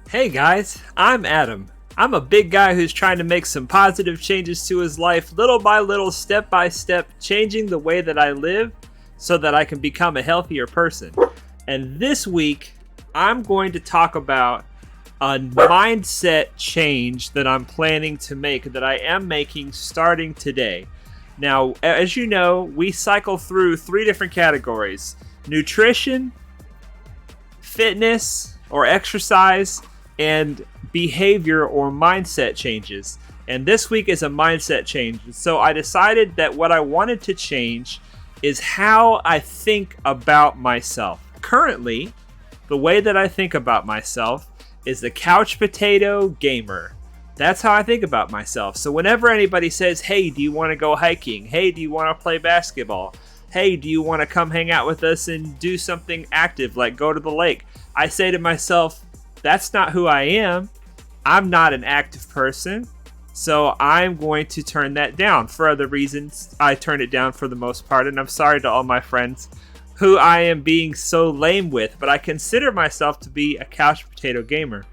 Hey guys, I'm Adam. I'm a big guy who's trying to make some positive changes to his life, little by little, step by step, changing the way that I live so that I can become a healthier person. And this week, I'm going to talk about a mindset change that I'm planning to make, that I am making starting today. Now, as you know, we cycle through 3 different categories: nutrition, fitness or exercise, and behavior or mindset changes. And this week is a mindset change. So I decided that what I wanted to change is how I think about myself. Currently, the way that I think about myself is the couch potato gamer. That's how I think about myself. So whenever anybody says, hey, do you want to go hiking? Hey, do you want to play basketball? Hey, do you want to come hang out with us and do something active like go to the lake? I say to myself, that's not who I am. I'm not an active person. So I'm going to turn that down. For other reasons, I turn it down for the most part. And I'm sorry to all my friends who I am being so lame with. But I consider myself to be a couch potato gamer.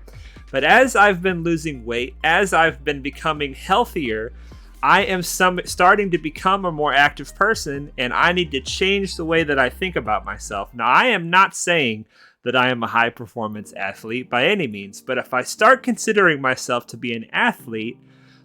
But as I've been losing weight, as I've been becoming healthier, I am starting to become a more active person. And I need to change the way that I think about myself. Now, I am not saying that I am a high performance athlete by any means. But if I start considering myself to be an athlete,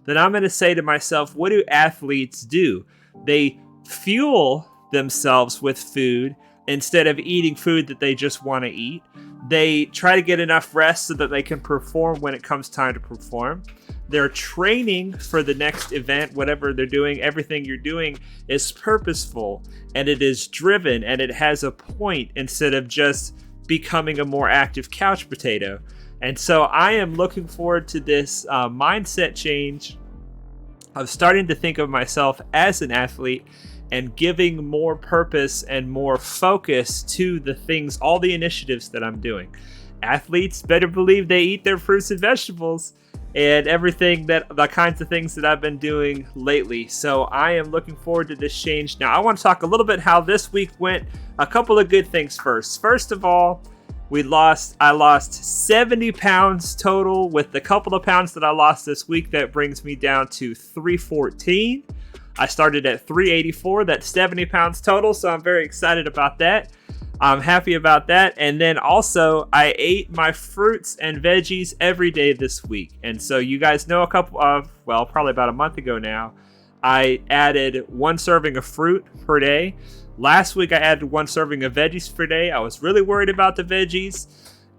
then I'm going to say to myself, what do athletes do? They fuel themselves with food instead of eating food that they just want to eat. They try to get enough rest so that they can perform when it comes time to perform. They're training for the next event, whatever they're doing. Everything you're doing is purposeful and it is driven and it has a point instead of just becoming a more active couch potato. And so I am looking forward to this mindset change of starting to think of myself as an athlete and giving more purpose and more focus to the things, all the initiatives that I'm doing. Athletes better believe they eat their fruits and vegetables and everything, that the kinds of things that I've been doing lately. So I am looking forward to this change. Now I want to talk a little bit how this week went. A couple of good things first. First of all, I lost 70 pounds total. With the couple of pounds that I lost this week, that brings me down to 314. I started at 384. That's 70 pounds total. So I'm very excited about that. I'm happy about that. And then also I ate my fruits and veggies every day this week. And so you guys know probably about a month ago now, I added 1 serving of fruit per day. Last week I added 1 serving of veggies per day. I was really worried about the veggies.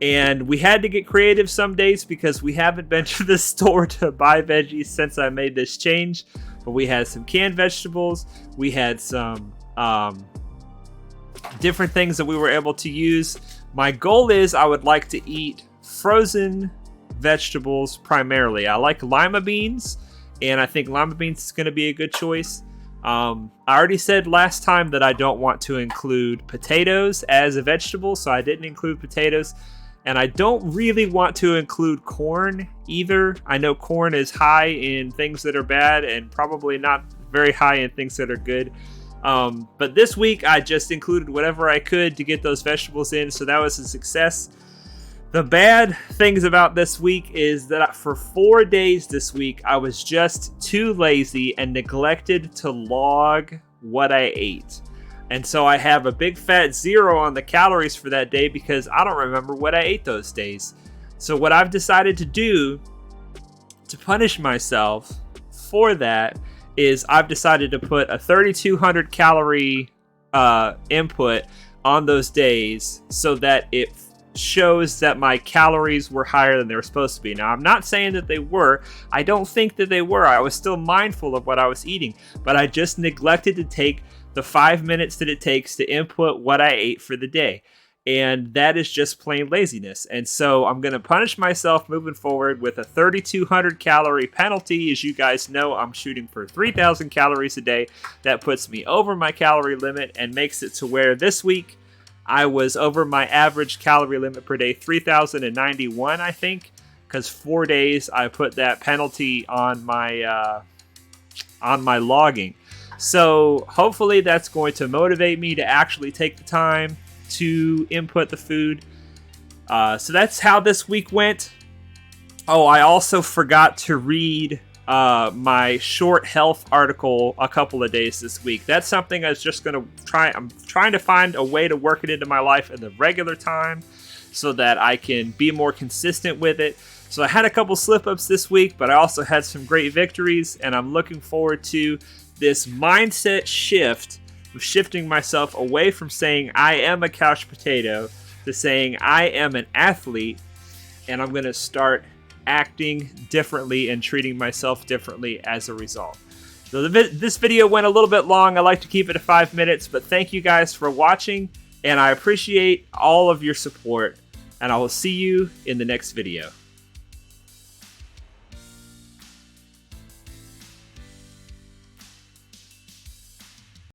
And we had to get creative some days because we haven't been to the store to buy veggies since I made this change. But we had some canned vegetables. We had some different things that we were able to use. My goal is I would like to eat frozen vegetables primarily. I like lima beans, and I think lima beans is going to be a good choice. I already said last time that I don't want to include potatoes as a vegetable, so I didn't include potatoes. And I don't really want to include corn either. I know corn is high in things that are bad and probably not very high in things that are good. But this week I just included whatever I could to get those vegetables in, so that was a success. The bad things about this week is that for 4 days this week, I was just too lazy and neglected to log what I ate. And so I have a big fat 0 on the calories for that day because I don't remember what I ate those days. So what I've decided to do to punish myself for that is I've decided to put a 3,200 calorie input on those days so that it shows that my calories were higher than they were supposed to be. Now, I'm not saying that they were. I don't think that they were. I was still mindful of what I was eating, but I just neglected to take the 5 minutes that it takes to input what I ate for the day. And that is just plain laziness. And so I'm going to punish myself moving forward with a 3,200 calorie penalty. As you guys know, I'm shooting for 3,000 calories a day. That puts me over my calorie limit and makes it to where this week I was over my average calorie limit per day, 3,091, I think, because 4 days I put that penalty on my logging. So hopefully that's going to motivate me to actually take the time to input the food. So that's how this week went. Oh, I also forgot to read my short health article a couple of days this week. That's something I was just going to try. I'm trying to find a way to work it into my life in the regular time so that I can be more consistent with it. So I had a couple slip-ups this week, but I also had some great victories, and I'm looking forward to this mindset shift of shifting myself away from saying I am a couch potato to saying I am an athlete, and I'm going to start acting differently and treating myself differently as a result. So this video went a little bit long. I like to keep it to 5 minutes, but thank you guys for watching, and I appreciate all of your support, and I will see you in the next video.